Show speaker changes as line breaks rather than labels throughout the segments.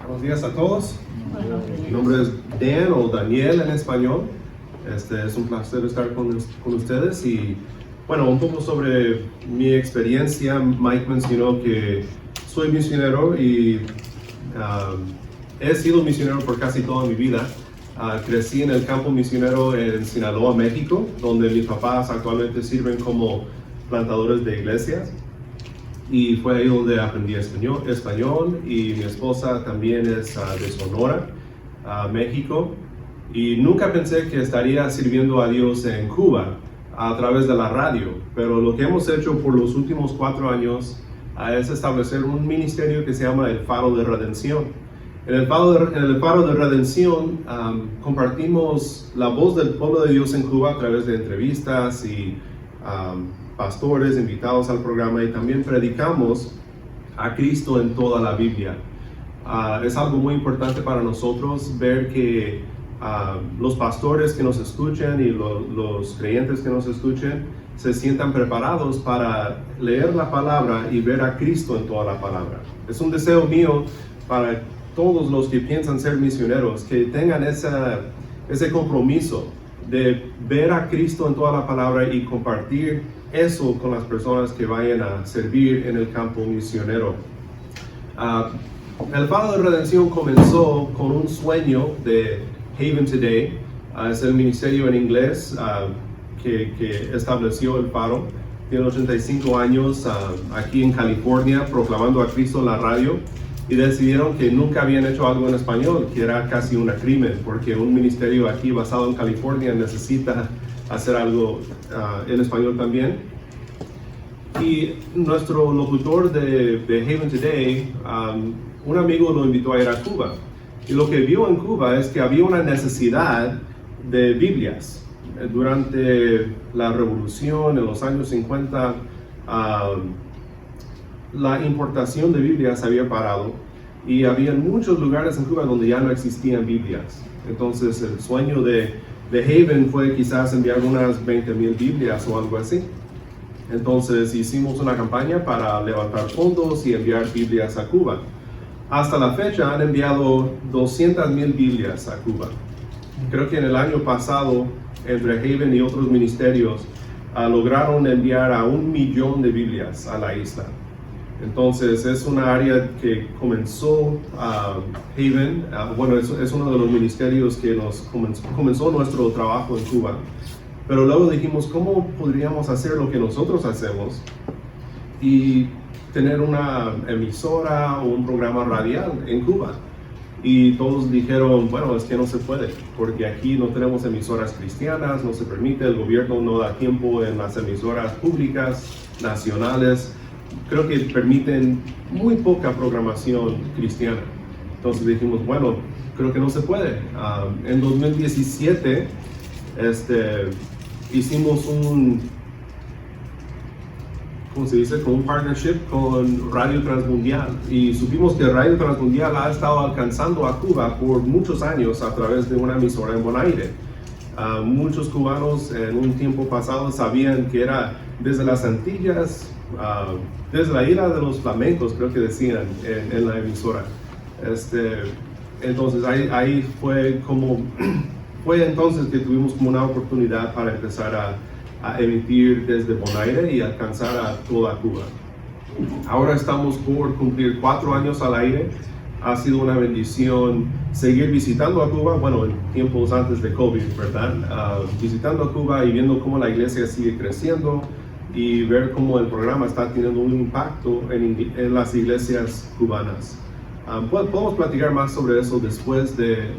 Buenos días a todos. Mi nombre es Dan o Daniel en español. Es un placer estar con ustedes y bueno, un poco sobre mi experiencia. Mike mencionó que soy misionero y he sido misionero por casi toda mi vida. Crecí en el campo misionero en Sinaloa, México, donde mis papás actualmente sirven como plantadores de iglesias. Y fue ahí donde aprendí español y mi esposa también es de Sonora, México. Y nunca pensé que estaría sirviendo a Dios en Cuba a través de la radio. Pero lo que hemos hecho por los últimos 4 años es establecer un ministerio que se llama El Faro de Redención. En el Faro de Redención compartimos la voz del pueblo de Dios en Cuba a través de entrevistas y pastores invitados al programa, y también predicamos a Cristo en toda la Biblia. Es algo muy importante para nosotros ver que los pastores que nos escuchen y los creyentes que nos escuchen se sientan preparados para leer la palabra y ver a Cristo en toda la palabra. Es un deseo mío para todos los que piensan ser misioneros, que tengan ese compromiso de ver a Cristo en toda la palabra y compartir eso con las personas que vayan a servir en el campo misionero. El Faro de Redención comenzó con un sueño de Haven Today. Es el ministerio en inglés que estableció el Faro. Tiene 85 años aquí en California, proclamando a Cristo en la radio, y decidieron que nunca habían hecho algo en español, que era casi un crimen, porque un ministerio aquí basado en California necesita hacer algo en español también. Y nuestro locutor de Haven Today, un amigo lo invitó a ir a Cuba. Y lo que vio en Cuba es que había una necesidad de Biblias. Durante la revolución, en los años 50, la importación de Biblias había parado y había muchos lugares en Cuba donde ya no existían Biblias. Entonces el sueño de Haven fue quizás enviar unas 20,000 Biblias o algo así. Entonces hicimos una campaña para levantar fondos y enviar Biblias a Cuba. Hasta la fecha han enviado 200,000 Biblias a Cuba. Creo que en el año pasado, entre Haven y otros ministerios, lograron enviar a 1 millón de Biblias a la isla. Entonces es una área que comenzó Haven, bueno, es uno de los ministerios que comenzó nuestro trabajo en Cuba. Pero luego dijimos, ¿cómo podríamos hacer lo que nosotros hacemos y tener una emisora o un programa radial en Cuba? Y todos dijeron, bueno, es que no se puede, porque aquí no tenemos emisoras cristianas, no se permite, el gobierno no da tiempo en las emisoras públicas, nacionales. Creo que permiten muy poca programación cristiana. Entonces dijimos, bueno, creo que no se puede. En 2017 hicimos un partnership con Radio Transmundial, y supimos que Radio Transmundial ha estado alcanzando a Cuba por muchos años a través de una emisora en Bonaire. Muchos cubanos en un tiempo pasado sabían que era desde las Antillas, desde la isla de los flamencos, creo que decían en la emisora. Entonces ahí fue entonces que tuvimos como una oportunidad para empezar a emitir desde Bonaire y alcanzar a toda Cuba. Ahora estamos por cumplir 4 años al aire. Ha sido una bendición seguir visitando a Cuba, bueno, en tiempos antes de COVID, ¿verdad? Visitando a Cuba y viendo cómo la iglesia sigue creciendo y ver cómo el programa está teniendo un impacto en las iglesias cubanas. Podemos platicar más sobre eso después de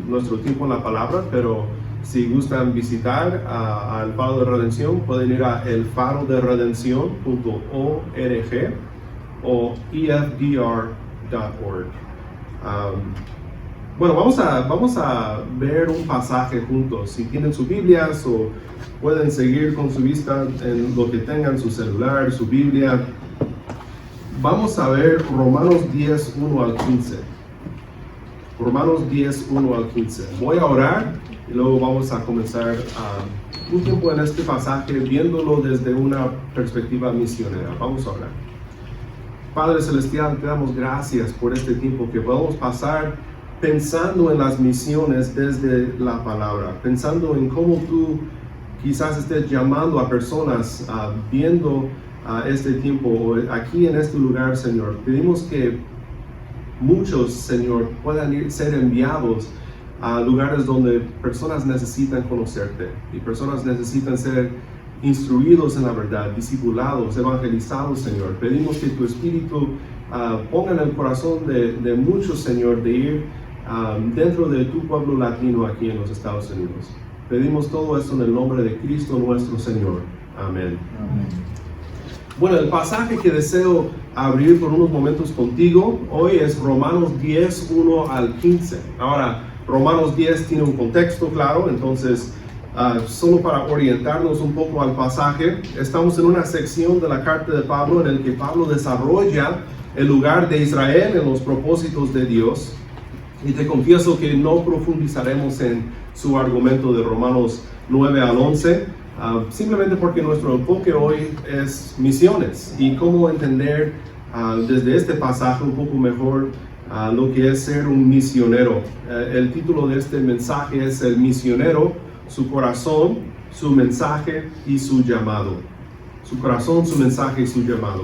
nuestro tiempo en la palabra, pero si gustan visitar al Faro de Redención, pueden ir a elfaroderedención.org o efdr.org. Bueno, vamos a ver un pasaje juntos. Si tienen sus Biblias o pueden seguir con su vista en lo que tengan, su celular, su Biblia. Vamos a ver Romanos 10, 1 al 15. Romanos 10, 1 al 15. Voy a orar y luego vamos a comenzar un tiempo en este pasaje viéndolo desde una perspectiva misionera. Vamos a orar. Padre Celestial, te damos gracias por este tiempo que podemos pasar pensando en las misiones desde la palabra, pensando en cómo tú quizás estés llamando a personas, viendo este tiempo aquí en este lugar, Señor. Pedimos que muchos, Señor, puedan ser enviados a lugares donde personas necesitan conocerte y personas necesitan ser instruidos en la verdad, discipulados, evangelizados, Señor. Pedimos que tu Espíritu ponga en el corazón de muchos, Señor, de ir dentro de tu pueblo latino aquí en los Estados Unidos. Pedimos todo esto en el nombre de Cristo nuestro Señor. Amén. Amén. Bueno, el pasaje que deseo abrir por unos momentos contigo hoy es Romanos 10, 1 al 15. Ahora, Romanos 10 tiene un contexto claro, entonces solo para orientarnos un poco al pasaje, estamos en una sección de la carta de Pablo en el que Pablo desarrolla el lugar de Israel en los propósitos de Dios. Y te confieso que no profundizaremos en su argumento de Romanos 9 al 11, simplemente porque nuestro enfoque hoy es misiones y cómo entender desde este pasaje un poco mejor lo que es ser un misionero. El título de este mensaje es El misionero, su corazón, su mensaje y su llamado. Su corazón, su mensaje y su llamado.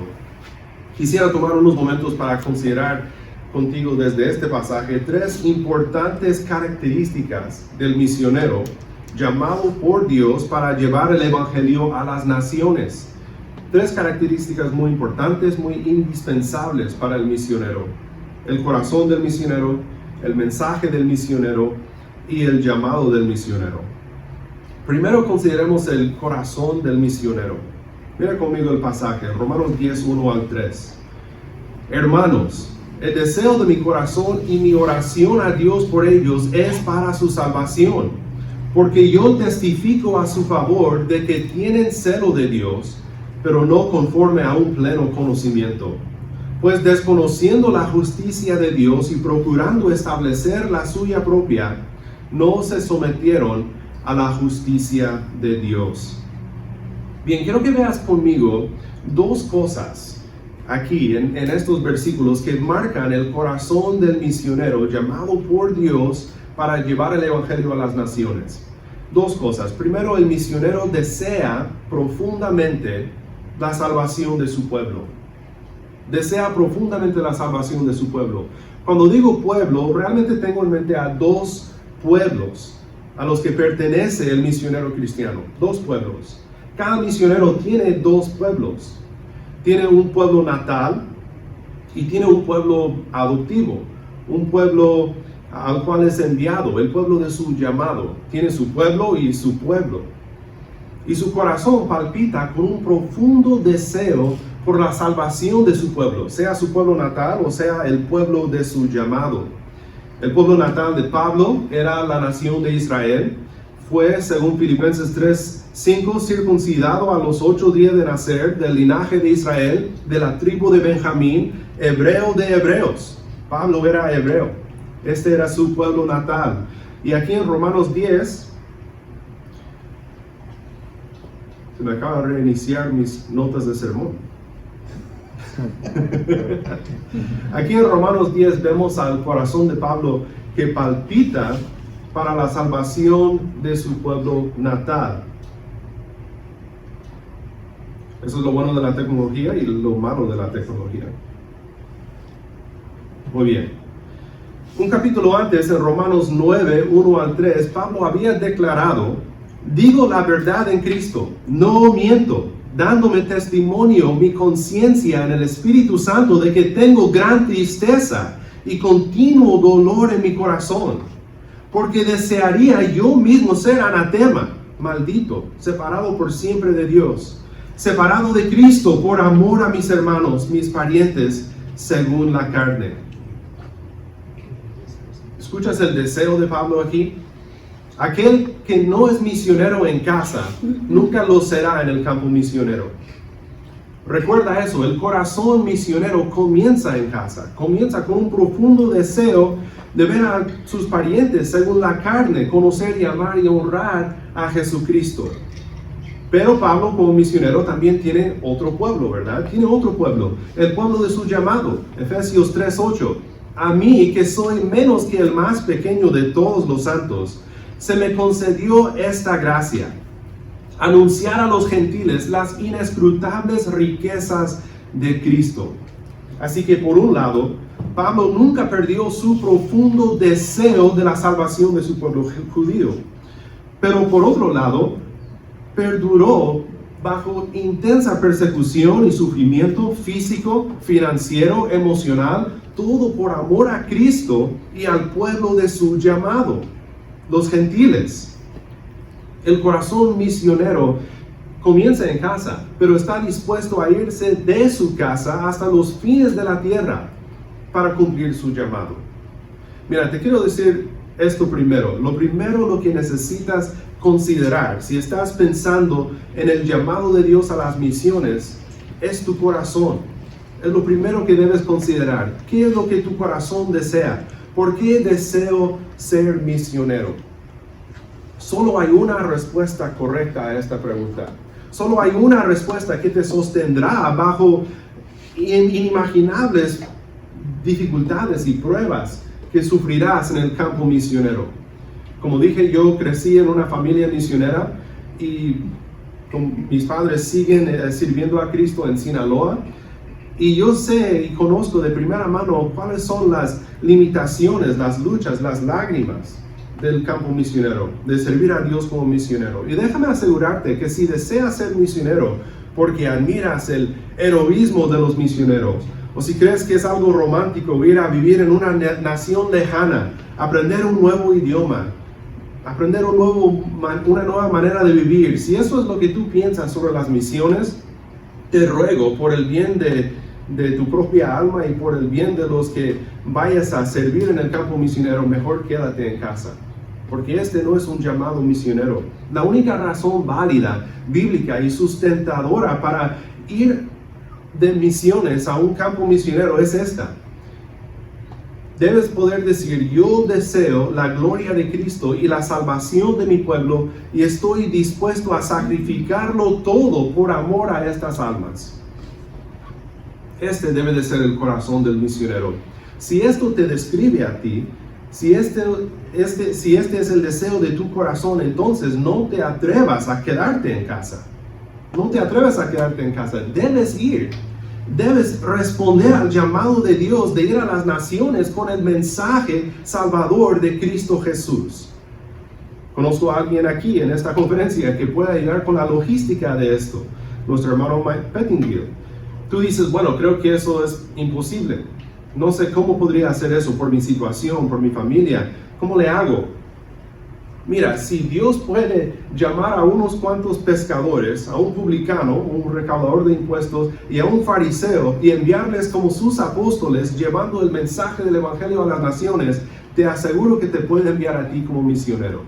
Quisiera tomar unos momentos para considerar contigo desde este pasaje 3 importantes características del misionero llamado por Dios para llevar el evangelio a las naciones. 3 características muy importantes, muy indispensables para el misionero: el corazón del misionero, el mensaje del misionero y el llamado del misionero. Primero consideremos el corazón del misionero. Mira conmigo el pasaje, Romanos 10, 1 al 3. Hermanos, el deseo de mi corazón y mi oración a Dios por ellos es para su salvación, porque yo testifico a su favor de que tienen celo de Dios, pero no conforme a un pleno conocimiento. Pues desconociendo la justicia de Dios y procurando establecer la suya propia, no se sometieron a la justicia de Dios. Bien, quiero que veas conmigo 2 cosas aquí en estos versículos que marcan el corazón del misionero llamado por Dios para llevar el evangelio a las naciones. 2 cosas. Primero, el misionero desea profundamente la salvación de su pueblo. Desea profundamente la salvación de su pueblo. Cuando digo pueblo, realmente tengo en mente a 2 pueblos a los que pertenece el misionero cristiano. 2 pueblos. Cada misionero tiene 2 pueblos. Tiene un pueblo natal y tiene un pueblo adoptivo, un pueblo al cual es enviado, el pueblo de su llamado. Tiene su pueblo y su pueblo. Y su corazón palpita con un profundo deseo por la salvación de su pueblo, sea su pueblo natal o sea el pueblo de su llamado. El pueblo natal de Pablo era la nación de Israel. Fue, según Filipenses 3:5, circuncidado a los 8 días de nacer, del linaje de Israel, de la tribu de Benjamín, hebreo de hebreos. Pablo era hebreo. Este era su pueblo natal. Y aquí en Romanos 10, se me acaba de reiniciar mis notas de sermón. Aquí en Romanos 10 vemos al corazón de Pablo que palpita para la salvación de su pueblo natal. Eso es lo bueno de la tecnología y lo malo de la tecnología. Muy bien. Un capítulo antes, en Romanos 9, 1 al 3, Pablo había declarado: digo la verdad en Cristo, no miento, dándome testimonio mi conciencia en el Espíritu Santo de que tengo gran tristeza y continuo dolor en mi corazón. Porque desearía yo mismo ser anatema, maldito, separado por siempre de Dios, separado de Cristo por amor a mis hermanos, mis parientes, según la carne. ¿Escuchas el deseo de Pablo aquí? Aquel que no es misionero en casa, nunca lo será en el campo misionero. Recuerda eso, el corazón misionero comienza en casa, comienza con un profundo deseo de ver a sus parientes según la carne, conocer y amar y honrar a Jesucristo. Pero Pablo como misionero también tiene otro pueblo, ¿verdad? Tiene otro pueblo, el pueblo de su llamado. Efesios 3:8. A mí, que soy menos que el más pequeño de todos los santos, se me concedió esta gracia: anunciar a los gentiles las inescrutables riquezas de Cristo. Así que por un lado, Pablo nunca perdió su profundo deseo de la salvación de su pueblo judío. Pero por otro lado, perduró bajo intensa persecución y sufrimiento físico, financiero, emocional, todo por amor a Cristo y al pueblo de su llamado, los gentiles. El corazón misionero comienza en casa, pero está dispuesto a irse de su casa hasta los fines de la tierra para cumplir su llamado. Mira, te quiero decir esto primero. Lo que necesitas considerar, si estás pensando en el llamado de Dios a las misiones, es tu corazón. Es lo primero que debes considerar. ¿Qué es lo que tu corazón desea? ¿Por qué deseo ser misionero? Solo hay una respuesta correcta a esta pregunta. Solo hay una respuesta que te sostendrá bajo inimaginables dificultades y pruebas que sufrirás en el campo misionero. Como dije, yo crecí en una familia misionera y mis padres siguen sirviendo a Cristo en Sinaloa. Y yo sé y conozco de primera mano cuáles son las limitaciones, las luchas, las lágrimas del campo misionero, de servir a Dios como misionero. Y déjame asegurarte que si deseas ser misionero porque admiras el heroísmo de los misioneros, o si crees que es algo romántico ir a vivir en una nación lejana, aprender un nuevo idioma, aprender una nueva manera de vivir, si eso es lo que tú piensas sobre las misiones, te ruego por el bien de tu propia alma y por el bien de los que vayas a servir en el campo misionero, mejor quédate en casa. Porque este no es un llamado misionero. La única razón válida, bíblica y sustentadora para ir de misiones a un campo misionero es esta. Debes poder decir: yo deseo la gloria de Cristo y la salvación de mi pueblo y estoy dispuesto a sacrificarlo todo por amor a estas almas. Este debe de ser el corazón del misionero. Si esto te describe a ti, si este es el deseo de tu corazón, entonces no te atrevas a quedarte en casa. No te atrevas a quedarte en casa. Debes ir. Debes responder al llamado de Dios de ir a las naciones con el mensaje salvador de Cristo Jesús. Conozco a alguien aquí en esta conferencia que pueda ayudar con la logística de esto. Nuestro hermano Mike Pettingill. Tú dices: bueno, creo que eso es imposible. No sé cómo podría hacer eso por mi situación, por mi familia. ¿Cómo le hago? Mira, si Dios puede llamar a unos cuantos pescadores, a un publicano, un recaudador de impuestos y a un fariseo y enviarles como sus apóstoles llevando el mensaje del evangelio a las naciones, te aseguro que te puede enviar a ti como misionero.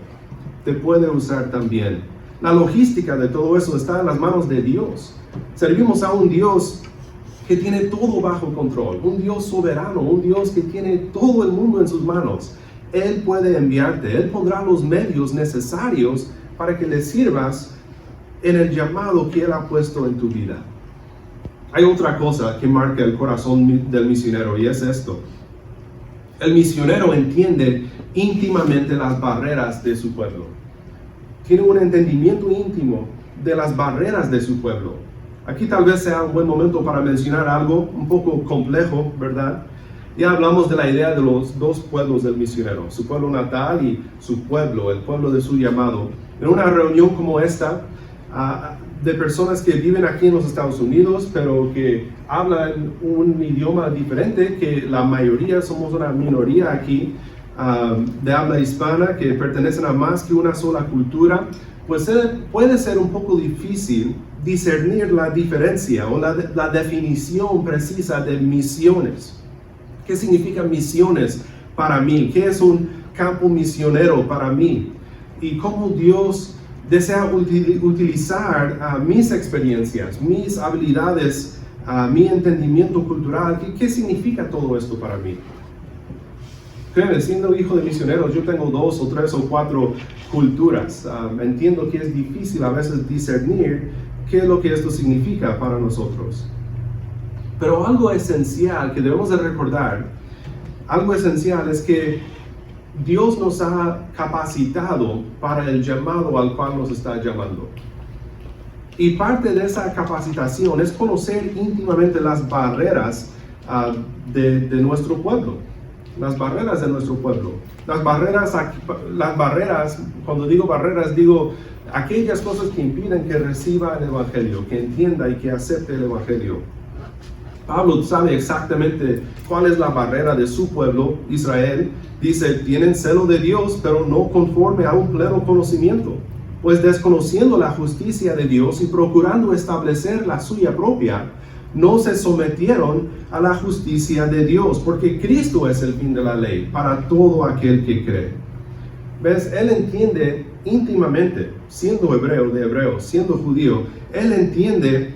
Te puede usar también. La logística de todo eso está en las manos de Dios. Servimos a un Dios que tiene todo bajo control, un Dios soberano, un Dios que tiene todo el mundo en sus manos. Él puede enviarte, Él pondrá los medios necesarios para que le sirvas en el llamado que Él ha puesto en tu vida. Hay otra cosa que marca el corazón del misionero y es esto. El misionero entiende íntimamente las barreras de su pueblo. Tiene un entendimiento íntimo de las barreras de su pueblo. Aquí tal vez sea un buen momento para mencionar algo un poco complejo, ¿verdad? Ya hablamos de la idea de los dos pueblos del misionero, su pueblo natal y su pueblo, el pueblo de su llamado. En una reunión como esta, de personas que viven aquí en los Estados Unidos, pero que hablan un idioma diferente, que la mayoría somos una minoría aquí de habla hispana, que pertenecen a más que una sola cultura, pues puede ser un poco difícil discernir la diferencia o la definición precisa de misiones. ¿Qué significa misiones para mí? ¿Qué es un campo misionero para mí? Y cómo Dios desea utilizar mis experiencias, mis habilidades, mi entendimiento cultural. ¿Qué significa todo esto para mí? Créeme, siendo hijo de misioneros, yo tengo 2 o 3 o 4 culturas. Entiendo que es difícil a veces discernir qué es lo que esto significa para nosotros. Pero algo esencial que debemos de recordar, algo esencial es que Dios nos ha capacitado para el llamado al cual nos está llamando. Y parte de esa capacitación es conocer íntimamente las barreras de nuestro pueblo. Las barreras de nuestro pueblo. Las barreras, cuando digo barreras, digo aquellas cosas que impiden que reciba el Evangelio, que entienda y que acepte el Evangelio. Pablo sabe exactamente cuál es la barrera de su pueblo, Israel. Dice, tienen celo de Dios, pero no conforme a un pleno conocimiento. Pues desconociendo la justicia de Dios y procurando establecer la suya propia, no se sometieron a la justicia de Dios, porque Cristo es el fin de la ley para todo aquel que cree. ¿Ves? Él entiende íntimamente, siendo hebreo de hebreos, siendo judío, él entiende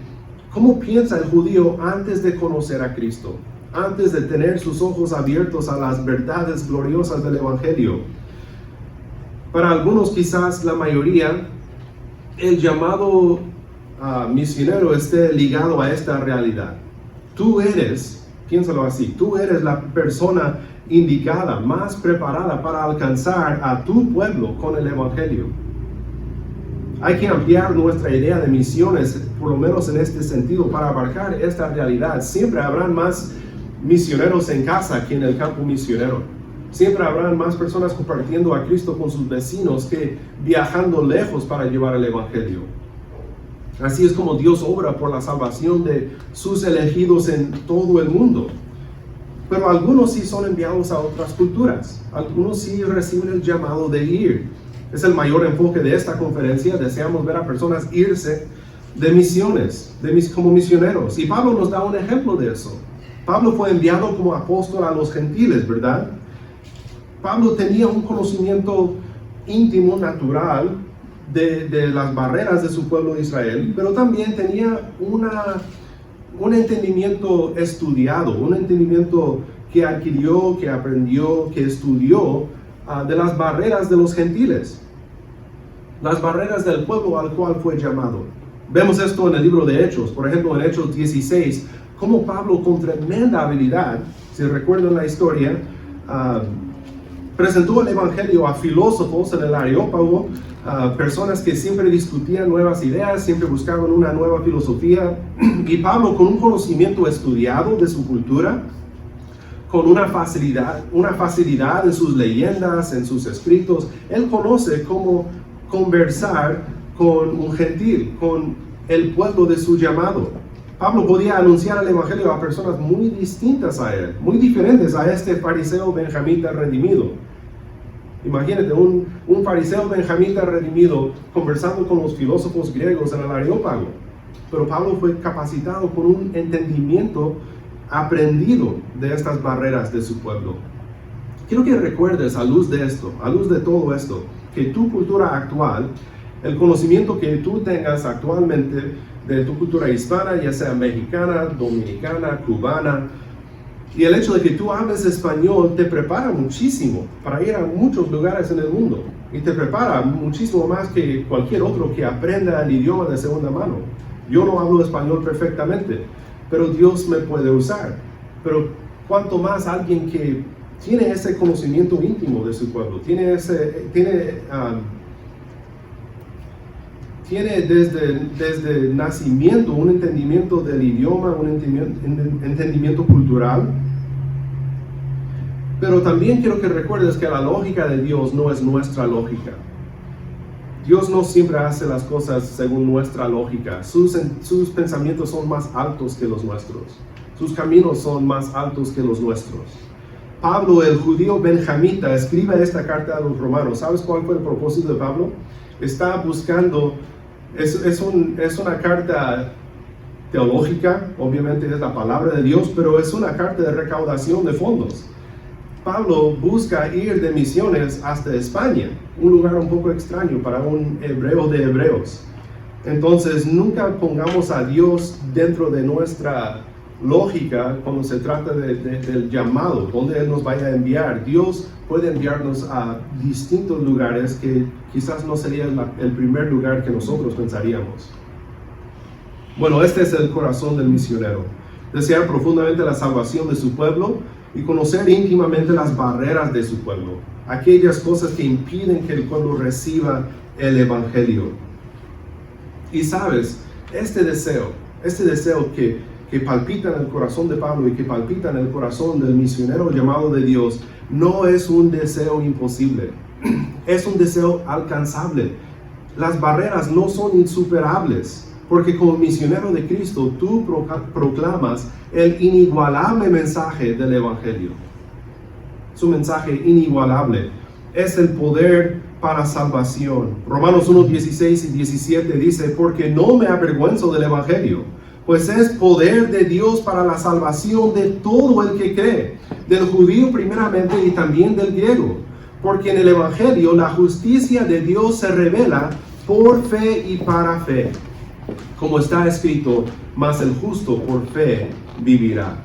cómo piensa el judío antes de conocer a Cristo, antes de tener sus ojos abiertos a las verdades gloriosas del Evangelio. Para algunos, quizás la mayoría, el llamado misionero esté ligado a esta realidad. Tú eres, piénsalo así, tú eres la persona indicada, más preparada para alcanzar a tu pueblo con el Evangelio. Hay que ampliar nuestra idea de misiones, por lo menos en este sentido, para abarcar esta realidad. Siempre habrán más misioneros en casa que en el campo misionero. Siempre habrán más personas compartiendo a Cristo con sus vecinos que viajando lejos para llevar el Evangelio. Así es como Dios obra por la salvación de sus elegidos en todo el mundo. Pero algunos sí son enviados a otras culturas. Algunos sí reciben el llamado de ir. Es el mayor enfoque de esta conferencia. Deseamos ver a personas irse de misiones, como misioneros. Y Pablo nos da un ejemplo de eso. Pablo fue enviado como apóstol a los gentiles, ¿verdad? Pablo tenía un conocimiento íntimo, natural, de las barreras de su pueblo de Israel, pero también tenía un entendimiento estudiado, un entendimiento que adquirió, que aprendió, que estudió de las barreras de los gentiles, las barreras del pueblo al cual fue llamado. Vemos esto en el libro de Hechos, por ejemplo en Hechos 16, cómo Pablo con tremenda habilidad, si recuerdan la historia, presentó el Evangelio a filósofos en el Areópago, personas que siempre discutían nuevas ideas, siempre buscaban una nueva filosofía. Y Pablo, con un conocimiento estudiado de su cultura, con una facilidad en sus leyendas, en sus escritos, él conoce cómo conversar con un gentil, con el pueblo de su llamado. Pablo podía anunciar el Evangelio a personas muy distintas a él, muy diferentes a este fariseo benjamita redimido. Imagínate, un fariseo benjamita redimido conversando con los filósofos griegos en el Areópago. Pero Pablo fue capacitado con un entendimiento aprendido de estas barreras de su pueblo. Quiero que recuerdes a luz de esto, a luz de todo esto, que tu cultura actual, el conocimiento que tú tengas actualmente de tu cultura hispana, ya sea mexicana, dominicana, cubana, y el hecho de que tú hables español te prepara muchísimo para ir a muchos lugares en el mundo. Y te prepara muchísimo más que cualquier otro que aprenda el idioma de segunda mano. Yo no hablo español perfectamente, pero Dios me puede usar. Pero cuanto más alguien que tiene ese conocimiento íntimo de su pueblo, tiene desde nacimiento un entendimiento del idioma, un entendimiento cultural. Pero también quiero que recuerdes que la lógica de Dios no es nuestra lógica. Dios no siempre hace las cosas según nuestra lógica. Sus pensamientos son más altos que los nuestros. Sus caminos son más altos que los nuestros. Pablo, el judío benjamita, escribe esta carta a los romanos. ¿Sabes cuál fue el propósito de Pablo? Está buscando, es una carta teológica, obviamente es la palabra de Dios, pero es una carta de recaudación de fondos. Pablo busca ir de misiones hasta España, un lugar un poco extraño para un hebreo de hebreos. Entonces, nunca pongamos a Dios dentro de nuestra lógica cuando se trata del llamado, donde Él nos vaya a enviar. Dios puede enviarnos a distintos lugares que quizás no sería el primer lugar que nosotros pensaríamos. Bueno, este es el corazón del misionero: desear profundamente la salvación de su pueblo y conocer íntimamente las barreras de su pueblo, aquellas cosas que impiden que el pueblo reciba el Evangelio. Y sabes, este deseo que palpita en el corazón de Pablo y que palpita en el corazón del misionero llamado de Dios, no es un deseo imposible, es un deseo alcanzable. Las barreras no son insuperables, porque como misionero de Cristo, tú proclamas el inigualable mensaje del Evangelio. Su mensaje inigualable es el poder para salvación. Romanos 1, 16 y 17 dice: porque no me avergüenzo del Evangelio, pues es poder de Dios para la salvación de todo el que cree, del judío primeramente y también del griego. Porque en el Evangelio la justicia de Dios se revela por fe y para fe. Como está escrito: mas el justo por fe vivirá.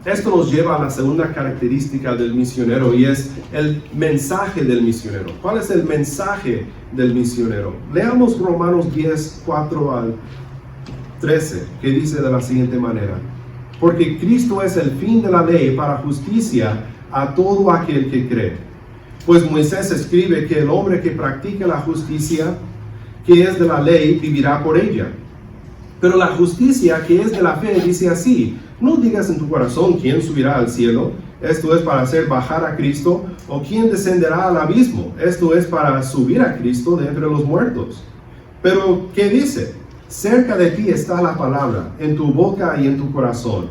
Esto nos lleva a la segunda característica del misionero, y es el mensaje del misionero. ¿Cuál es el mensaje del misionero? Leamos Romanos 10, 4 al 13, que dice de la siguiente manera: porque Cristo es el fin de la ley para justicia a todo aquel que cree. Pues Moisés escribe que el hombre que practica la justicia que es de la ley vivirá por ella. Pero la justicia que es de la fe dice así: no digas en tu corazón quién subirá al cielo, esto es para hacer bajar a Cristo, o quién descenderá al abismo, esto es para subir a Cristo de entre los muertos. Pero ¿qué dice? Cerca de ti está la palabra, en tu boca y en tu corazón.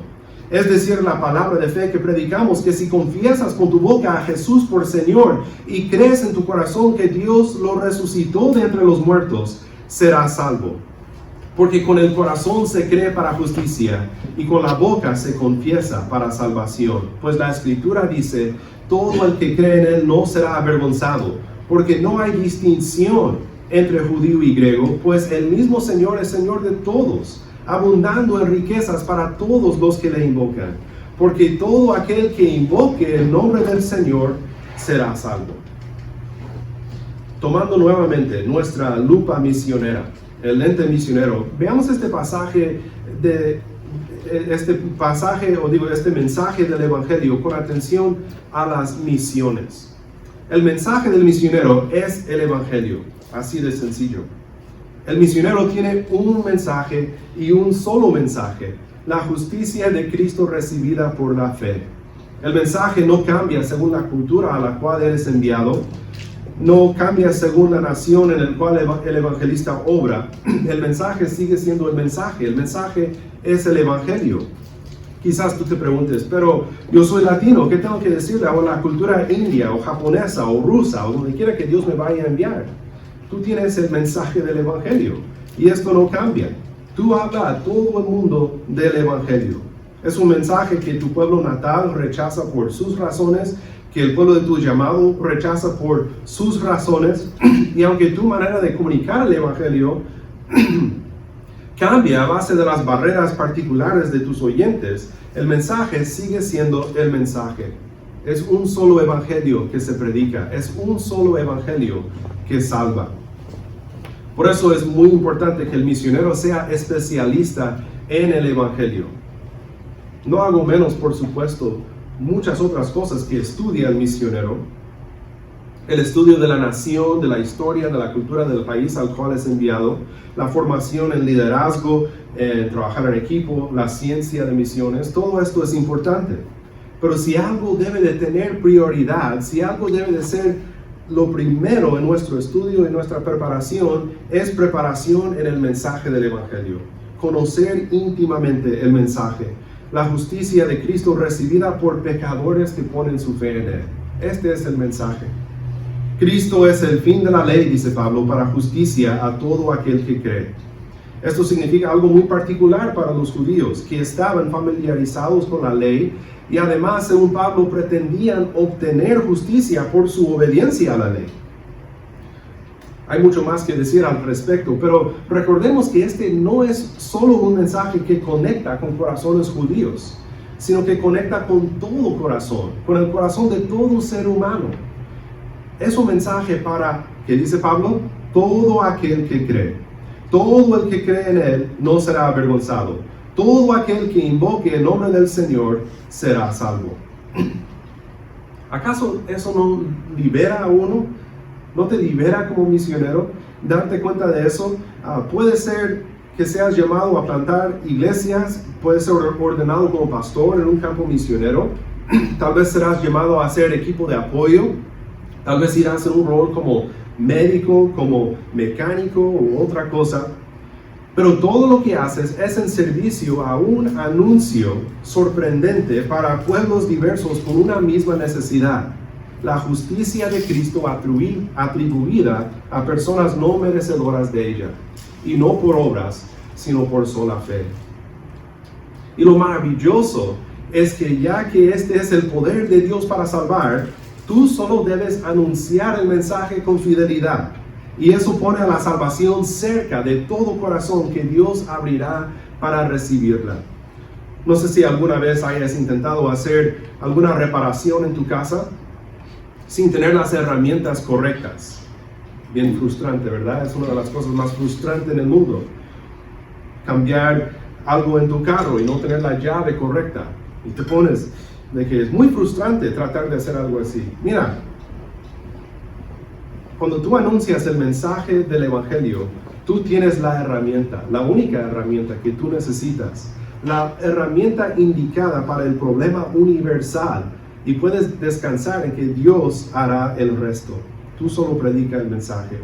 Es decir, la palabra de fe que predicamos, que si confiesas con tu boca a Jesús por Señor y crees en tu corazón que Dios lo resucitó de entre los muertos, serás salvo. Porque con el corazón se cree para justicia y con la boca se confiesa para salvación. Pues la Escritura dice: todo el que cree en Él no será avergonzado, porque no hay distinción entre judío y griego, pues el mismo Señor es Señor de todos, abundando en riquezas para todos los que le invocan. Porque todo aquel que invoque el nombre del Señor será salvo. Tomando nuevamente nuestra lupa misionera, el lente misionero, veamos este mensaje del Evangelio con atención a las misiones. El mensaje del misionero es el Evangelio, así de sencillo. El misionero tiene un mensaje y un solo mensaje: la justicia de Cristo recibida por la fe. El mensaje no cambia según la cultura a la cual él es enviado, no cambia según la nación en la cual el evangelista obra. El mensaje sigue siendo el mensaje es el Evangelio. Quizás tú te preguntes: pero yo soy latino, ¿qué tengo que decirle a la cultura india o japonesa o rusa o donde quiera que Dios me vaya a enviar? Tú tienes el mensaje del Evangelio y esto no cambia. Tú habla a todo el mundo del Evangelio. Es un mensaje que tu pueblo natal rechaza por sus razones, que el pueblo de tu llamado rechaza por sus razones, y aunque tu manera de comunicar el Evangelio cambia a base de las barreras particulares de tus oyentes, el mensaje sigue siendo el mensaje. Es un solo Evangelio que se predica, es un solo Evangelio que salva. Por eso es muy importante que el misionero sea especialista en el Evangelio. No hago menos, por supuesto, muchas otras cosas que estudia el misionero: el estudio de la nación, de la historia, de la cultura del país al cual es enviado, la formación en liderazgo, trabajar en equipo, la ciencia de misiones. Todo esto es importante. Pero si algo debe de tener prioridad, si algo debe de ser lo primero en nuestro estudio y nuestra preparación, es preparación en el mensaje del Evangelio. Conocer íntimamente el mensaje, la justicia de Cristo recibida por pecadores que ponen su fe en Él. Este es el mensaje. Cristo es el fin de la ley, dice Pablo, para justicia a todo aquel que cree. Esto significa algo muy particular para los judíos, que estaban familiarizados con la ley y además, según Pablo, pretendían obtener justicia por su obediencia a la ley. Hay mucho más que decir al respecto, pero recordemos que este no es solo un mensaje que conecta con corazones judíos, sino que conecta con todo corazón, con el corazón de todo ser humano. Es un mensaje para, ¿qué dice Pablo? Todo aquel que cree. Todo el que cree en Él no será avergonzado. Todo aquel que invoque el nombre del Señor será salvo. ¿Acaso eso no libera a uno? ¿No te libera como misionero? Darte cuenta de eso. Puede ser que seas llamado a plantar iglesias, puedes ser ordenado como pastor en un campo misionero. Tal vez serás llamado a hacer equipo de apoyo. Tal vez irás en un rol como médico, como mecánico u otra cosa. Pero todo lo que haces es en servicio a un anuncio sorprendente para pueblos diversos con una misma necesidad: la justicia de Cristo atribuida a personas no merecedoras de ella, y no por obras, sino por sola fe. Y lo maravilloso es que ya que este es el poder de Dios para salvar, tú solo debes anunciar el mensaje con fidelidad. Y eso pone a la salvación cerca de todo corazón que Dios abrirá para recibirla. No sé si alguna vez hayas intentado hacer alguna reparación en tu casa sin tener las herramientas correctas. Bien frustrante, ¿verdad? Es una de las cosas más frustrantes en el mundo. Cambiar algo en tu carro y no tener la llave correcta. Y te pones de que es muy frustrante tratar de hacer algo así. Mira, cuando tú anuncias el mensaje del Evangelio, tú tienes la herramienta, la única herramienta que tú necesitas, la herramienta indicada para el problema universal, y puedes descansar en que Dios hará el resto. Tú solo predica el mensaje.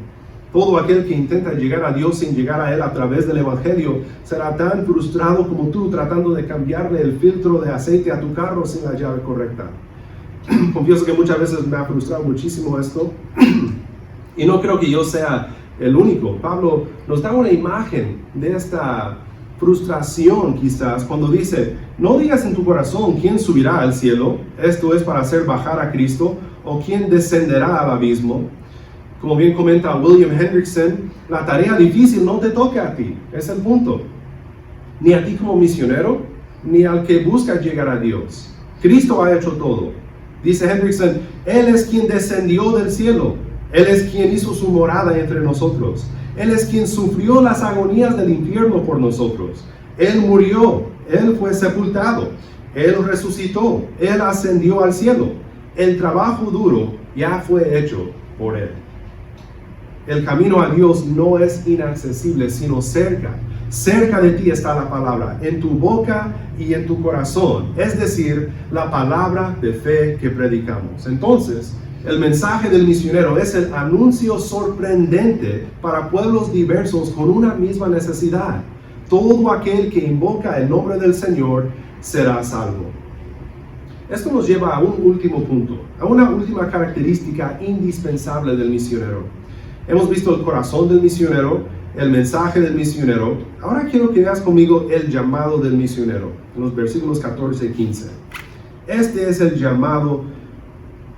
Todo aquel que intenta llegar a Dios sin llegar a Él a través del Evangelio será tan frustrado como tú tratando de cambiarle el filtro de aceite a tu carro sin la llave correcta. Confieso que muchas veces me ha frustrado muchísimo esto. Y no creo que yo sea el único. Pablo nos da una imagen de esta frustración quizás cuando dice: no digas en tu corazón quién subirá al cielo, esto es para hacer bajar a Cristo, o quién descenderá al abismo. Como bien comenta William Hendrickson, la tarea difícil no te toca a ti, es el punto. Ni a ti como misionero, ni al que busca llegar a Dios. Cristo ha hecho todo. Dice Hendrickson, Él es quien descendió del cielo. Él es quien hizo su morada entre nosotros. Él es quien sufrió las agonías del infierno por nosotros. Él murió, Él fue sepultado, Él resucitó, Él ascendió al cielo. El trabajo duro ya fue hecho por Él. El camino a Dios no es inaccesible, sino cerca. Cerca de ti está la palabra, en tu boca y en tu corazón. Es decir, la palabra de fe que predicamos. Entonces, el mensaje del misionero es el anuncio sorprendente para pueblos diversos con una misma necesidad. Todo aquel que invoca el nombre del Señor será salvo. Esto nos lleva a un último punto, a una última característica indispensable del misionero. Hemos visto el corazón del misionero, el mensaje del misionero. Ahora quiero que veas conmigo el llamado del misionero, en los versículos 14 y 15. Este es el llamado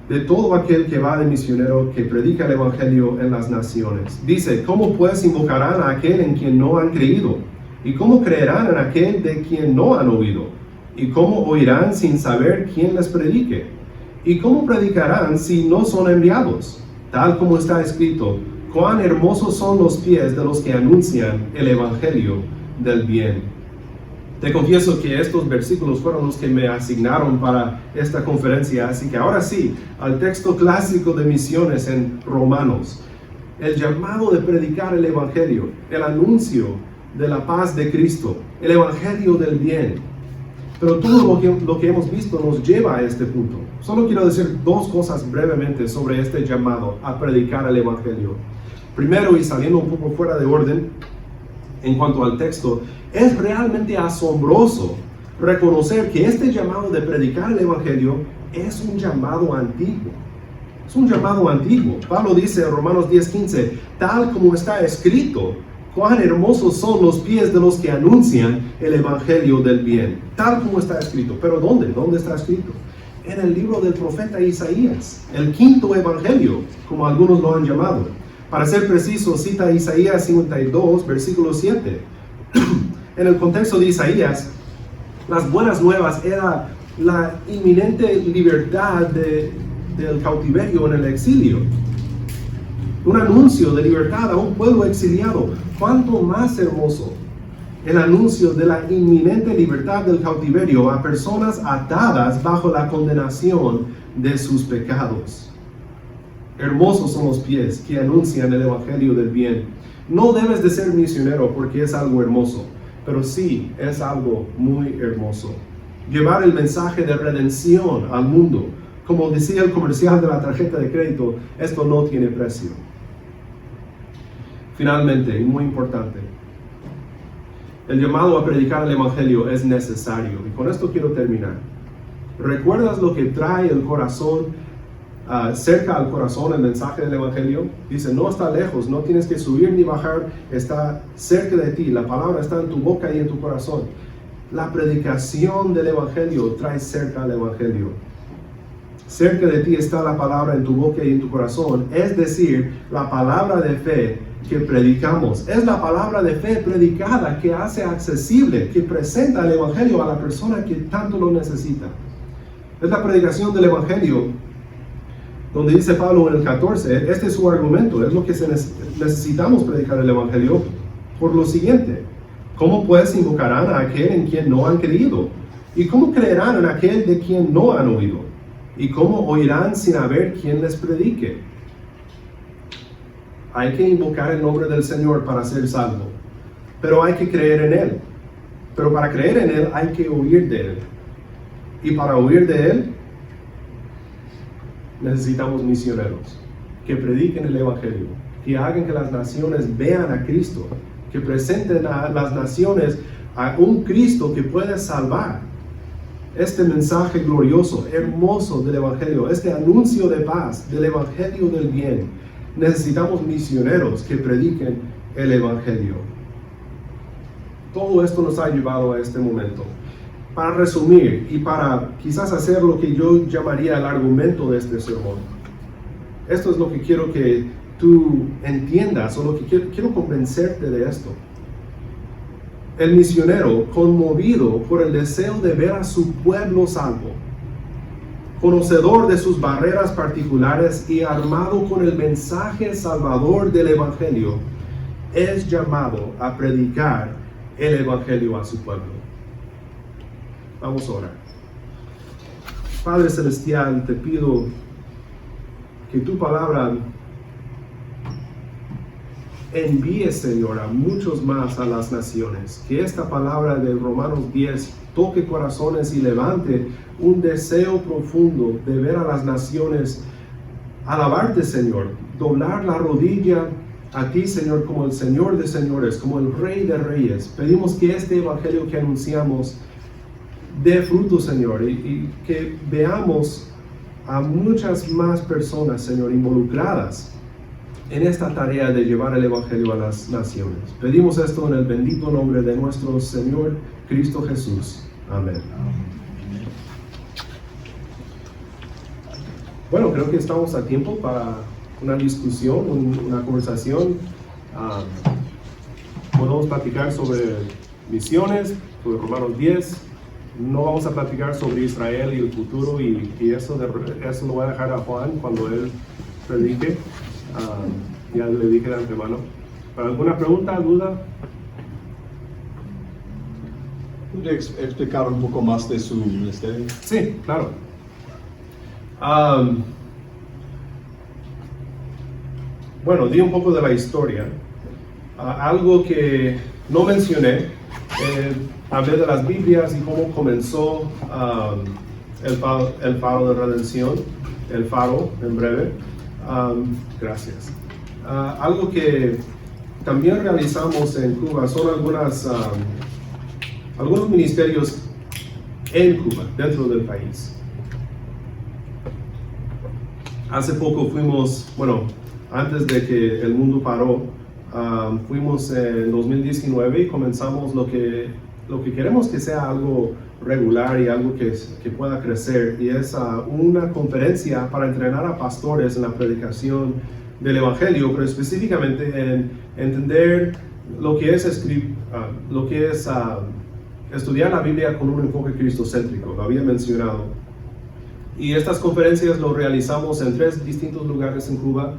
de todo aquel que va de misionero, que predica el Evangelio en las naciones. Dice: ¿cómo pues invocarán a aquel en quien no han creído? ¿Y cómo creerán en aquel de quien no han oído? ¿Y cómo oirán sin saber quién les predique? ¿Y cómo predicarán si no son enviados? Tal como está escrito: cuán hermosos son los pies de los que anuncian el Evangelio del bien. Te confieso que estos versículos fueron los que me asignaron para esta conferencia, así que ahora sí, al texto clásico de misiones en Romanos. El llamado de predicar el Evangelio, el anuncio de la paz de Cristo, el Evangelio del bien. Pero todo lo que hemos visto nos lleva a este punto. Solo quiero decir dos cosas brevemente sobre este llamado a predicar el Evangelio. Primero, y saliendo un poco fuera de orden, en cuanto al texto, es realmente asombroso reconocer que este llamado de predicar el Evangelio es un llamado antiguo. Es un llamado antiguo. Pablo dice en Romanos 10:15, tal como está escrito, cuán hermosos son los pies de los que anuncian el Evangelio del bien. Tal como está escrito. ¿Pero dónde? ¿Dónde está escrito? En el libro del profeta Isaías, el quinto Evangelio, como algunos lo han llamado. Para ser preciso, cita Isaías 52, versículo 7. En el contexto de Isaías, las buenas nuevas era la inminente libertad del cautiverio en el exilio. Un anuncio de libertad a un pueblo exiliado. ¿Cuánto más hermoso el anuncio de la inminente libertad del cautiverio a personas atadas bajo la condenación de sus pecados? Hermosos son los pies que anuncian el evangelio del bien. No debes de ser misionero porque es algo hermoso, pero sí es algo muy hermoso. Llevar el mensaje de redención al mundo, como decía el comercial de la tarjeta de crédito, esto no tiene precio. Finalmente, y muy importante, el llamado a predicar el evangelio es necesario. Y con esto quiero terminar. ¿Recuerdas lo que trae el corazón, cerca al corazón el mensaje del evangelio? Dice, no está lejos, no tienes que subir ni bajar, está cerca de ti, la palabra está en tu boca y en tu corazón. La predicación del evangelio trae cerca al evangelio. Cerca de ti está la palabra en tu boca y en tu corazón, es decir, la palabra de fe que predicamos. Es la palabra de fe predicada que hace accesible, que presenta el evangelio a la persona que tanto lo necesita. Es la predicación del evangelio donde dice Pablo en el 14, este es su argumento, es lo que necesitamos predicar el evangelio por lo siguiente: ¿cómo pues invocarán a aquel en quien no han creído? ¿Y cómo creerán en aquel de quien no han oído? ¿Y cómo oirán sin haber quien les predique? Hay que invocar el nombre del Señor para ser salvo, pero hay que creer en Él. Pero para creer en Él hay que oír de Él. Y para oír de Él necesitamos misioneros que prediquen el evangelio, que hagan que las naciones vean a Cristo, que presenten a las naciones a un Cristo que puede salvar. Este mensaje glorioso, hermoso del evangelio, este anuncio de paz, del evangelio del bien, necesitamos misioneros que prediquen el evangelio. Todo esto nos ha llevado a este momento. Para resumir y para quizás hacer lo que yo llamaría el argumento de este sermón, esto es lo que quiero que tú entiendas, o lo que quiero convencerte de esto. El misionero, conmovido por el deseo de ver a su pueblo salvo, conocedor de sus barreras particulares y armado con el mensaje salvador del evangelio, es llamado a predicar el evangelio a su pueblo. Vamos a orar. Padre Celestial, te pido que tu palabra envíe, Señor, a muchos más a las naciones. Que esta palabra de Romanos 10 toque corazones y levante un deseo profundo de ver a las naciones alabarte, Señor, doblar la rodilla a ti, Señor, como el Señor de señores, como el Rey de reyes. Pedimos que este evangelio que anunciamos dé fruto, Señor, y que veamos a muchas más personas, Señor, involucradas en esta tarea de llevar el evangelio a las naciones. Pedimos esto en el bendito nombre de nuestro Señor Cristo Jesús. Amén. Bueno, creo que estamos a tiempo para una discusión, una conversación. Podemos platicar sobre misiones, sobre Romanos 10. No vamos a platicar sobre Israel y el futuro, y eso lo voy a dejar a Juan cuando él predique. Ya le dije de antemano. ¿Para alguna pregunta, duda?
¿Puede explicar un poco más de su ministerio?
Sí, claro. Bueno, di un poco de la historia. Algo que no mencioné, hablé de las Biblias y cómo comenzó el faro de redención, el faro en breve. Gracias. Algo que también realizamos en Cuba son algunos ministerios en Cuba, dentro del país. Hace poco fuimos, antes de que el mundo paró, fuimos en 2019 y comenzamos lo que queremos que sea algo regular y algo que pueda crecer, y es una conferencia para entrenar a pastores en la predicación del Evangelio, pero específicamente en entender lo que es estudiar la Biblia con un enfoque cristocéntrico, lo había mencionado. Y estas conferencias lo realizamos en 3 distintos lugares en Cuba,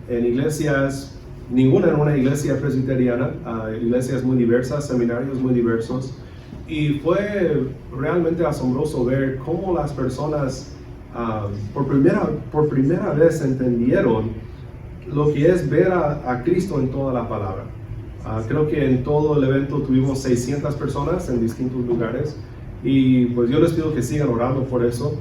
en iglesias, ninguna en una iglesia presbiteriana, iglesias muy diversas, seminarios muy diversos. Y fue realmente asombroso ver cómo las personas por primera vez entendieron lo que es ver a Cristo en toda la palabra. Creo que en todo el evento tuvimos 600 personas en distintos lugares y pues yo les pido que sigan orando por eso.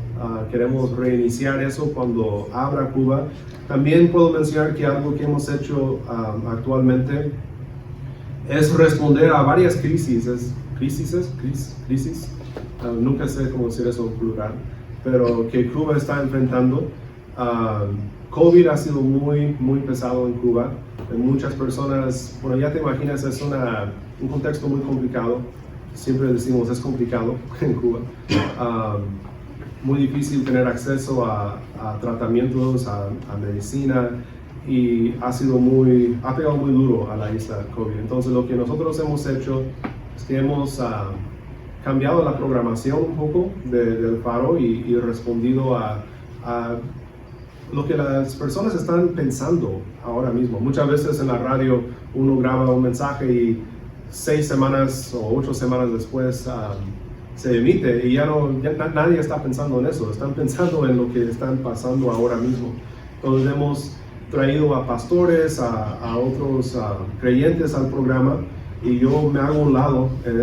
Queremos reiniciar eso cuando abra Cuba. También puedo mencionar que algo que hemos hecho actualmente es responder a varias crisis. Nunca sé cómo decir eso en plural, pero que Cuba está enfrentando. COVID ha sido muy pesado en Cuba. Muchas personas, bueno, ya te imaginas, es un contexto muy complicado. Siempre decimos es complicado en Cuba. Muy difícil tener acceso a tratamientos, a medicina, y ha pegado muy duro a la isla COVID. Entonces lo que nosotros hemos hecho es que hemos cambiado la programación un poco del Faro y respondido a lo que las personas están pensando ahora mismo. Muchas veces en la radio uno graba un mensaje y 6 semanas o 8 semanas después se emite y ya nadie está pensando en eso, están pensando en lo que están pasando ahora mismo. Entonces hemos traído a pastores, a otros creyentes al programa, y yo me hago a un lado en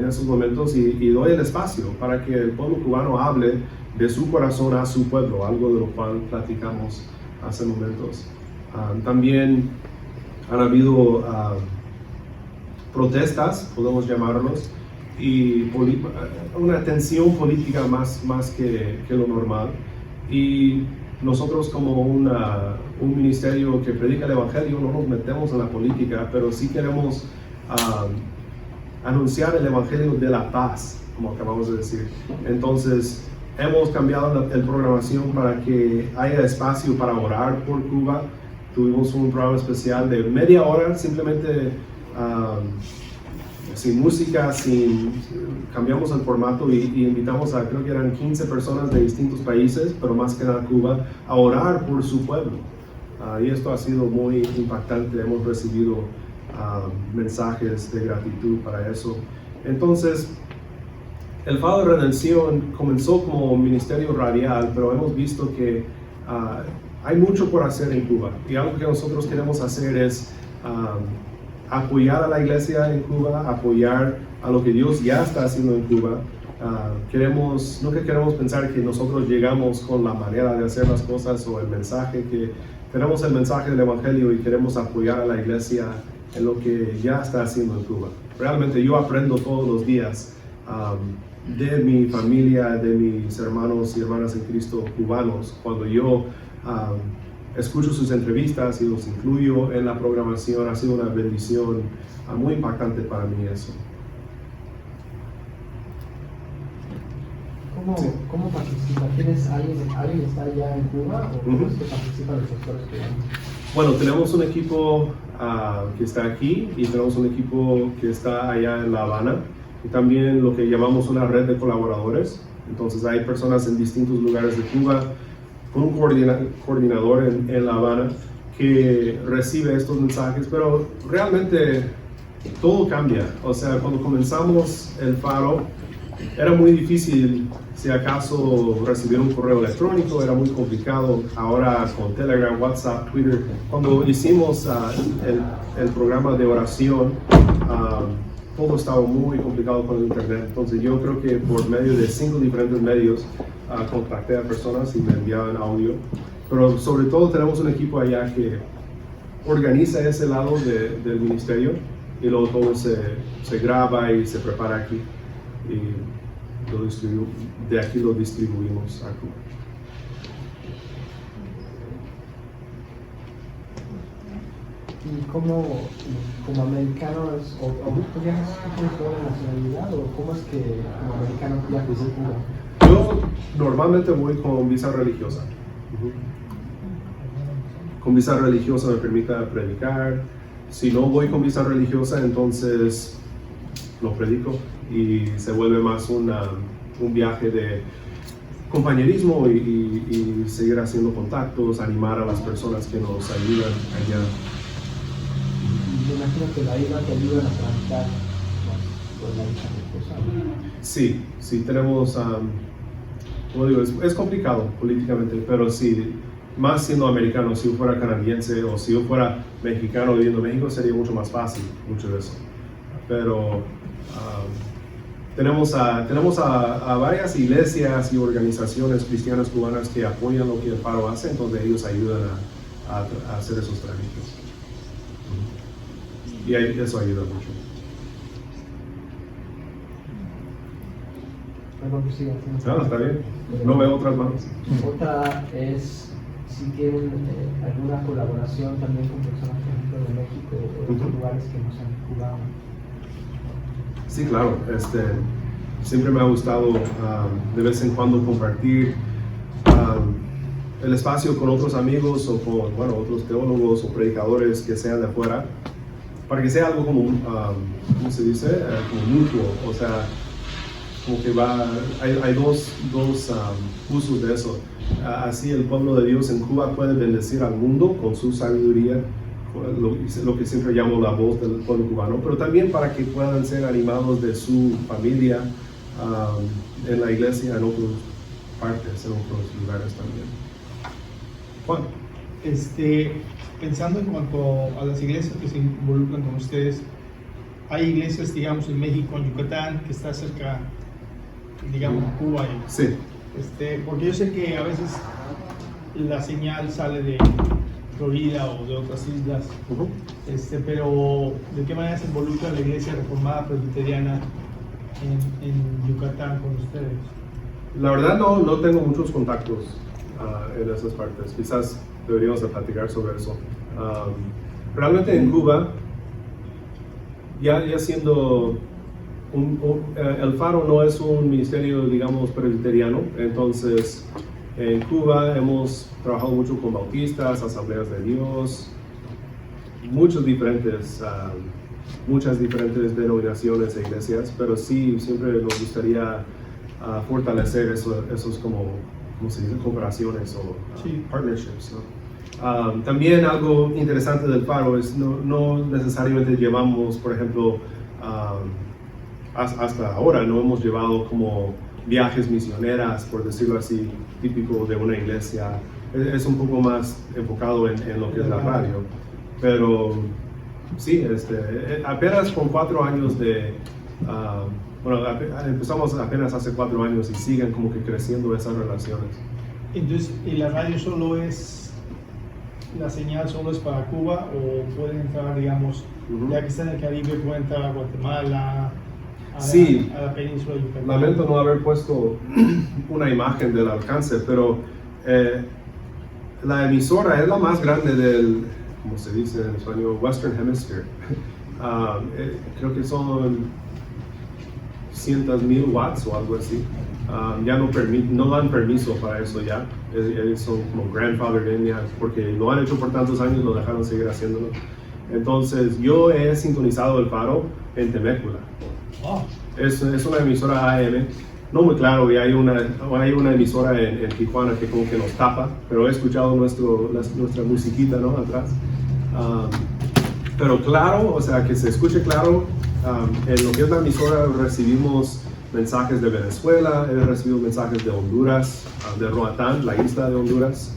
esos momentos y doy el espacio para que el pueblo cubano hable de su corazón a su pueblo, algo de lo cual platicamos hace momentos. También han habido protestas, podemos llamarlos, y una tensión política más que lo normal. Y nosotros como un ministerio que predica el Evangelio no nos metemos en la política, pero sí queremos anunciar el Evangelio de la paz, como acabamos de decir. Entonces hemos cambiado la programación para que haya espacio para orar por Cuba. Tuvimos un programa especial de media hora, simplemente sin música, cambiamos el formato y invitamos creo que eran 15 personas de distintos países, pero más que nada Cuba, a orar por su pueblo. Y esto ha sido muy impactante, hemos recibido mensajes de gratitud para eso. Entonces, el Faro de Redención comenzó como ministerio radial, pero hemos visto que hay mucho por hacer en Cuba, y algo que nosotros queremos hacer es apoyar a la iglesia en Cuba, apoyar a lo que Dios ya está haciendo en Cuba. Nunca queremos pensar que nosotros llegamos con la manera de hacer las cosas o el mensaje, que tenemos el mensaje del Evangelio y queremos apoyar a la iglesia en lo que ya está haciendo en Cuba. Realmente yo aprendo todos los días de mi familia, de mis hermanos y hermanas en Cristo cubanos, cuando yo escucho sus entrevistas y los incluyo en la programación. Ha sido una bendición muy impactante para mí eso.
¿Cómo participa? ¿Alguien está allá en Cuba o cómo es que participan los pastores cubanos?
Bueno, tenemos un equipo que está aquí y tenemos un equipo que está allá en La Habana, y también lo que llamamos una red de colaboradores. Entonces hay personas en distintos lugares de Cuba, con un coordinador en La Habana que recibe estos mensajes, pero realmente todo cambia. O sea, cuando comenzamos el Faro era muy difícil, si acaso recibir un correo electrónico era muy complicado. Ahora con Telegram, WhatsApp, Twitter, cuando hicimos el programa de oración, todo estaba muy complicado con el internet. Entonces yo creo que por medio de 5 diferentes medios contacté a personas y me enviaban audio, pero sobre todo tenemos un equipo allá que organiza ese lado del ministerio, y luego todo se graba y se prepara aquí, y de aquí lo distribuimos a Cuba.
¿Y como americanos, o tú viajas con toda la nacionalidad, o cómo es que como americano viajas a Cuba?
Yo normalmente voy con visa religiosa. con visa religiosa me permita predicar. Si no voy con visa religiosa, entonces no predico y se vuelve más un viaje de compañerismo y seguir haciendo contactos, animar a las personas que nos ayudan allá.
Me imagino que la isla te ayuda a tramitar pues, la visa religiosa.
Sí, tenemos, como digo, es complicado políticamente, pero sí, más siendo americano, si yo fuera canadiense o si yo fuera mexicano viviendo en México, sería mucho más fácil, mucho de eso. Pero tenemos a varias iglesias y organizaciones cristianas cubanas que apoyan lo que el Faro hace, entonces ellos ayudan a hacer esos trámites. Y eso ayuda mucho.
Perdón que siga.
No, está bien. No veo otras manos.
Otra es si tienen alguna colaboración también con personas, por ejemplo, de México o de otros lugares que no sean cubanos.
Sí, claro. Siempre me ha gustado de vez en cuando compartir el espacio con otros amigos o con otros teólogos o predicadores que sean de afuera, para que sea algo como, ¿cómo se dice? Como mutuo, o sea, como que hay dos usos de eso. Así el pueblo de Dios en Cuba puede bendecir al mundo con su sabiduría, lo que siempre llamo la voz del pueblo cubano, pero también para que puedan ser animados de su familia en la iglesia, en otras partes, en otros lugares también. Juan.
Pensando en cuanto a las iglesias que se involucran con ustedes, hay iglesias, digamos, en México, en Yucatán, que está cerca, digamos, de Cuba.
Sí.
Porque yo sé que a veces la señal sale de Florida o de otras islas, pero ¿de qué manera se involucra la iglesia reformada presbiteriana en Yucatán con ustedes?
La verdad no tengo muchos contactos en esas partes. Quizás deberíamos de platicar sobre eso. Realmente en Cuba, ya siendo el Faro no es un ministerio, digamos, presbiteriano, entonces en Cuba hemos trabajado mucho con bautistas, asambleas de Dios, muchas diferentes denominaciones e iglesias, pero sí siempre nos gustaría fortalecer esos como se dice, cooperaciones o partnerships, ¿no? También algo interesante del Faro es no necesariamente llevamos, por ejemplo, hasta ahora no hemos llevado como viajes misioneras, por decirlo así, típico de una iglesia. Es un poco más enfocado en lo que es la radio, pero sí, apenas con 4 años empezamos apenas hace 4 años y siguen como que creciendo esas relaciones.
Entonces, ¿y la radio la señal solo es para Cuba o pueden entrar, digamos, ya que está en el Caribe, pueden entrar a Guatemala, a la península de Yucatán?
Lamento no haber puesto una imagen del alcance, pero la emisora es la más grande del, como se dice en español, Western Hemisphere. Creo que son 100,000 watts o algo así. Ya no dan permiso para eso ya. Son como grandfathered in ya, porque lo han hecho por tantos años, lo dejaron seguir haciéndolo. Entonces yo he sintonizado el Faro en Temécula.
Oh.
Es una emisora AM, no muy claro, y hay una emisora en Tijuana que como que nos tapa, pero he escuchado nuestra musiquita, ¿no? Atrás. Pero claro, o sea, que se escuche claro, en lo que es la emisora recibimos mensajes de Venezuela, he recibido mensajes de Honduras, de Roatán, la isla de Honduras,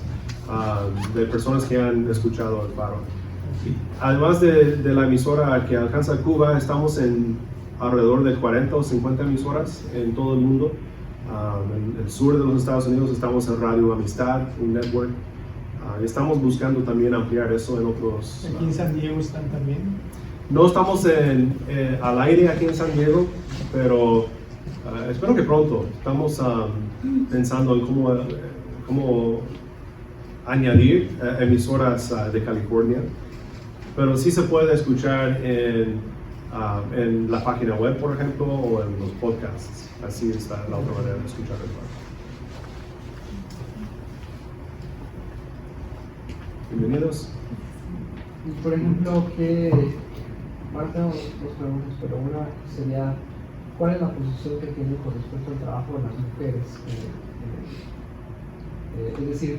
de personas que han escuchado el Faro. Además de la emisora que alcanza Cuba, estamos en alrededor de 40 o 50 emisoras en todo el mundo. En el sur de los Estados Unidos estamos en Radio Amistad, un network. Estamos buscando también ampliar eso en otros...
¿Aquí en San Diego están también?
No estamos al aire aquí en San Diego, pero espero que pronto. Estamos pensando en cómo añadir emisoras de California, pero sí se puede escuchar en la página web, por ejemplo, o en los podcasts. Así está la otra manera de escuchar el bienvenidos.
Y por ejemplo, ahora tengo dos preguntas, pero una sería, ¿cuál es la posición que tienen con respecto al trabajo de las mujeres? Es decir,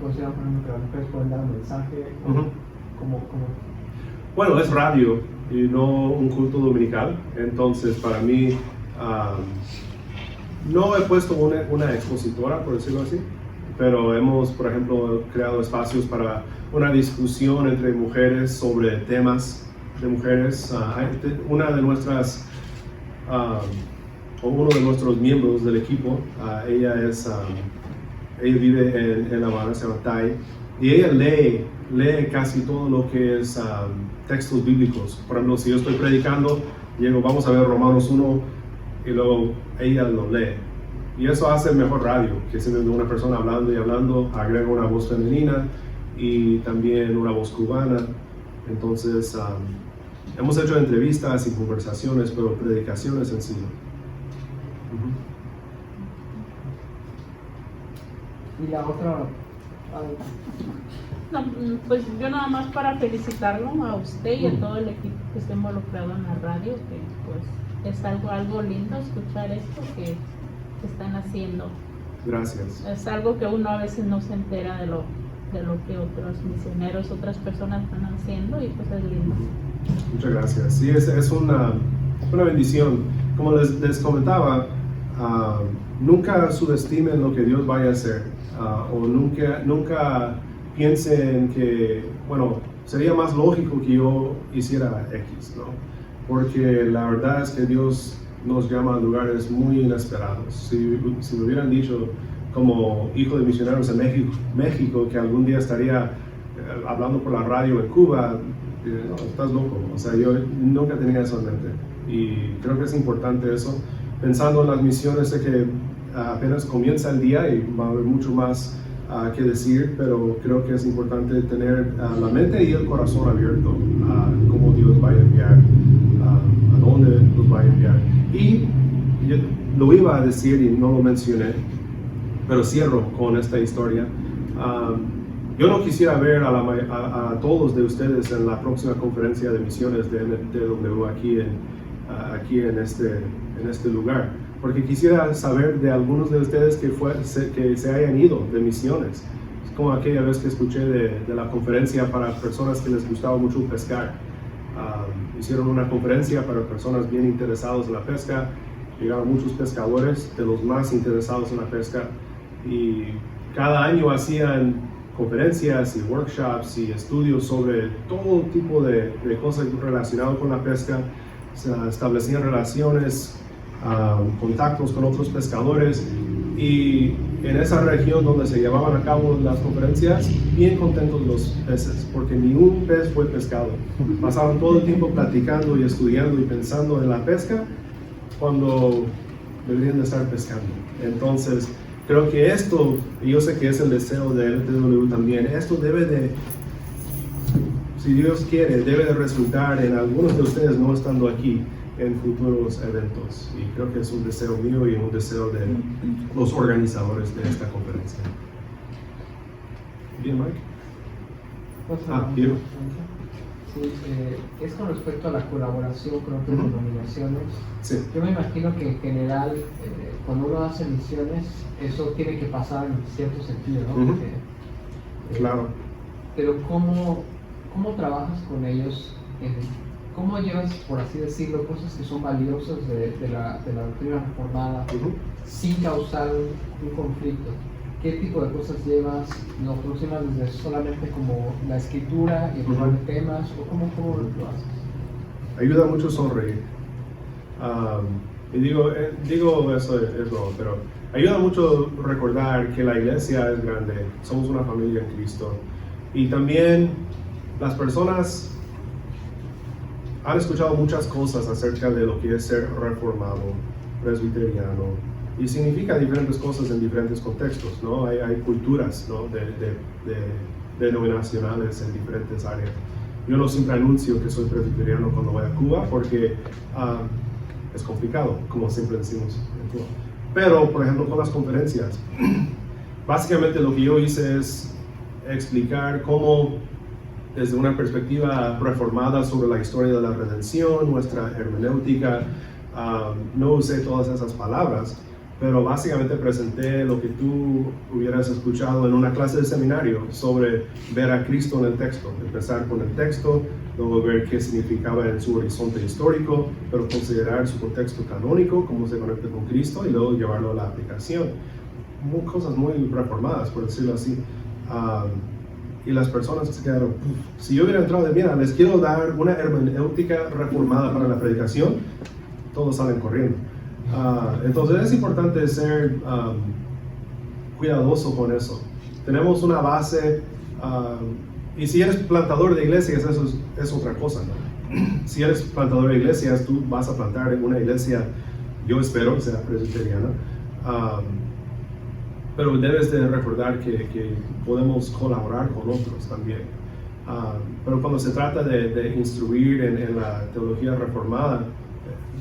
¿consideran, por ejemplo, que las mujeres pueden dar un mensaje?
Ujú.
¿Cómo?
Bueno, es radio y no un culto dominical, entonces para mí no he puesto una expositora, por decirlo así, pero hemos, por ejemplo, creado espacios para una discusión entre mujeres sobre temas de mujeres. Una de nuestras, o uno de nuestros miembros del equipo, ella vive en La Habana, se llama Tai, y ella lee casi todo lo que es textos bíblicos. Por ejemplo, si yo estoy predicando, llego, vamos a ver Romanos 1, y luego ella lo lee. Y eso hace mejor radio, que siempre una persona hablando y hablando, agrega una voz femenina y también una voz cubana. Entonces, hemos hecho entrevistas y conversaciones, pero predicaciones en sí.
Y la otra,
No, pues yo nada más para felicitarlo a usted y a todo el equipo que está involucrado en la radio, que pues es algo lindo escuchar esto que están haciendo.
Gracias.
Es algo que uno a veces no se entera de lo que otros misioneros, otras personas están haciendo, y pues es lindo.
Muchas gracias. Sí, es una bendición. Como les comentaba, nunca subestimen lo que Dios vaya a hacer, o nunca piensen que, bueno, sería más lógico que yo hiciera X, ¿no? Porque la verdad es que Dios nos llama a lugares muy inesperados. Si me hubieran dicho como hijo de misioneros en México que algún día estaría hablando por la radio en Cuba, no, estás loco. O sea, yo nunca tenía eso en mente. Y creo que es importante eso. Pensando en las misiones, sé que apenas comienza el día y va a haber mucho más que decir, pero creo que es importante tener la mente y el corazón abierto a cómo Dios va a enviar, a dónde nos va a enviar. Y yo lo iba a decir y no lo mencioné, pero cierro con esta historia. Yo no quisiera ver a todos de ustedes en la próxima conferencia de misiones de NTW aquí en este lugar, porque quisiera saber de algunos de ustedes que se hayan ido de misiones. Es como aquella vez que escuché de la conferencia para personas que les gustaba mucho pescar. Hicieron una conferencia para personas bien interesadas en la pesca. Llegaron muchos pescadores, de los más interesados en la pesca, y cada año hacían conferencias y workshops y estudios sobre todo tipo de cosas relacionadas con la pesca. Se establecían relaciones, contactos con otros pescadores, y en esa región donde se llevaban a cabo las conferencias, bien contentos los peces, porque ni un pez fue pescado. Pasaban todo el tiempo platicando y estudiando y pensando en la pesca cuando deberían de estar pescando. Entonces, creo que esto, y yo sé que es el deseo de NTW también, esto debe de, si Dios quiere, debe de resultar en algunos de ustedes no estando aquí en futuros eventos, y creo que es un deseo mío y un deseo de los organizadores de esta conferencia. Bien, Mike. Quiero.
Sí, es con respecto a la colaboración con otras denominaciones.
Sí.
Yo me imagino que en general, cuando uno hace misiones, eso tiene que pasar en cierto sentido, ¿no? Porque,
Claro.
Pero ¿cómo trabajas con ellos? ¿Cómo llevas, por así decirlo, cosas que son valiosas de la doctrina reformada sin causar un conflicto? ¿Qué tipo de cosas llevas? ¿Lo funcionas desde solamente como la escritura y el de temas? ¿O cómo lo haces?
Ayuda mucho sonreír. Y digo eso es lo, pero ayuda mucho recordar que la iglesia es grande, somos una familia en Cristo. Y también las personas han escuchado muchas cosas acerca de lo que es ser reformado, presbiteriano, y significa diferentes cosas en diferentes contextos, ¿no? Hay culturas, ¿no? denominacionales en diferentes áreas. Yo no siempre anuncio que soy presbiteriano cuando voy a Cuba porque es complicado, como siempre decimos en Cuba. Pero, por ejemplo, con las conferencias, básicamente lo que yo hice es explicar cómo, desde una perspectiva reformada sobre la historia de la redención, nuestra hermenéutica, no usé todas esas palabras, pero básicamente presenté lo que tú hubieras escuchado en una clase de seminario sobre ver a Cristo en el texto, empezar con el texto, luego ver qué significaba en su horizonte histórico, pero considerar su contexto canónico, cómo se conecta con Cristo, y luego llevarlo a la aplicación. Cosas muy reformadas, por decirlo así. Y las personas se quedaron, si yo hubiera entrado de mira, les quiero dar una hermenéutica reformada para la predicación, todos salen corriendo. Entonces es importante ser cuidadoso con eso. Tenemos una base, y si eres plantador de iglesias, eso es otra cosa, ¿no? Si eres plantador de iglesias, tú vas a plantar en una iglesia, yo espero que sea presbiteriana, pero debes de recordar que podemos colaborar con otros también. Pero cuando se trata de instruir en la teología reformada,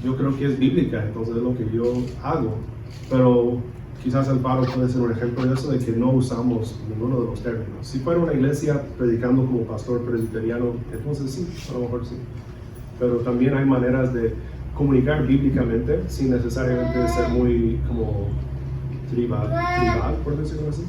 yo creo que es bíblica, entonces es lo que yo hago. Pero quizás el paro puede ser un ejemplo de eso, de que no usamos ninguno de los términos. Si fuera una iglesia predicando como pastor presbiteriano, entonces sí, a lo mejor sí. Pero también hay maneras de comunicar bíblicamente sin necesariamente ser muy como tribal, por decirlo así.